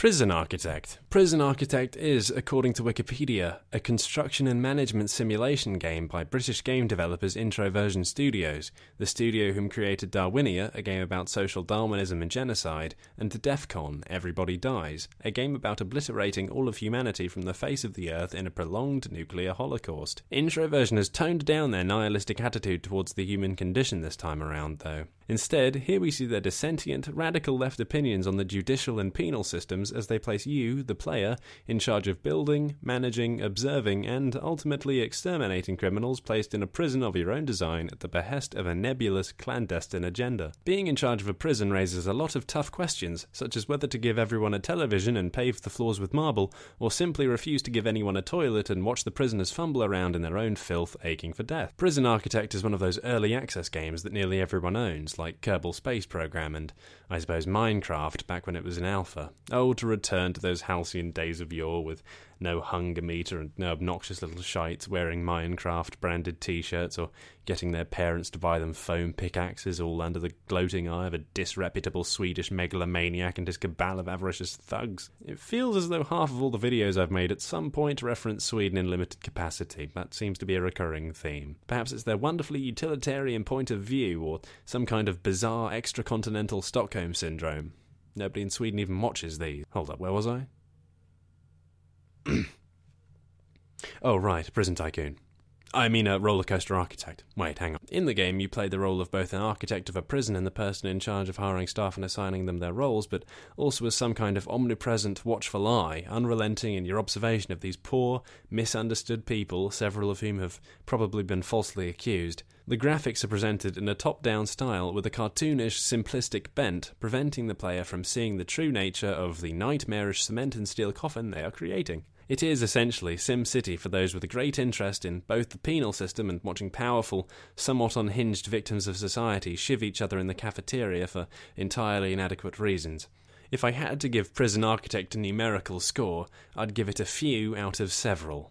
Prison Architect. Prison Architect is, according to Wikipedia, a construction and management simulation game by British game developers Introversion Studios, the studio whom created Darwinia, a game about social Darwinism and genocide, and DEFCON, Everybody Dies, a game about obliterating all of humanity from the face of the earth in a prolonged nuclear holocaust. Introversion has toned down their nihilistic attitude towards the human condition this time around, though. Instead, here we see their dissentient, radical left opinions on the judicial and penal systems as they place you, the player, in charge of building, managing, observing, and ultimately exterminating criminals placed in a prison of your own design at the behest of a nebulous, clandestine agenda. Being in charge of a prison raises a lot of tough questions, such as whether to give everyone a television and pave the floors with marble, or simply refuse to give anyone a toilet and watch the prisoners fumble around in their own filth, aching for death. Prison Architect is one of those early access games that nearly everyone owns, like Kerbal Space Program and, I suppose, Minecraft back when it was in alpha. Oh, to return to those halcyon days of yore with no hunger meter and no obnoxious little shites wearing Minecraft-branded t-shirts or getting their parents to buy them foam pickaxes all under the gloating eye of a disreputable Swedish megalomaniac and his cabal of avaricious thugs. It feels as though half of all the videos I've made at some point reference Sweden in limited capacity. That seems to be a recurring theme. Perhaps it's their wonderfully utilitarian point of view or some kind of bizarre extracontinental Stockholm syndrome. Nobody in Sweden even watches these. Hold up, where was I? Oh, right, Prison Tycoon. I mean a roller coaster architect. Wait, hang on. In the game, you play the role of both an architect of a prison and the person in charge of hiring staff and assigning them their roles, but also as some kind of omnipresent, watchful eye, unrelenting in your observation of these poor, misunderstood people, several of whom have probably been falsely accused. The graphics are presented in a top-down style with a cartoonish, simplistic bent, preventing the player from seeing the true nature of the nightmarish cement and steel coffin they are creating. It is essentially SimCity for those with a great interest in both the penal system and watching powerful, somewhat unhinged victims of society shiv each other in the cafeteria for entirely inadequate reasons. If I had to give Prison Architect a numerical score, I'd give it a few out of several.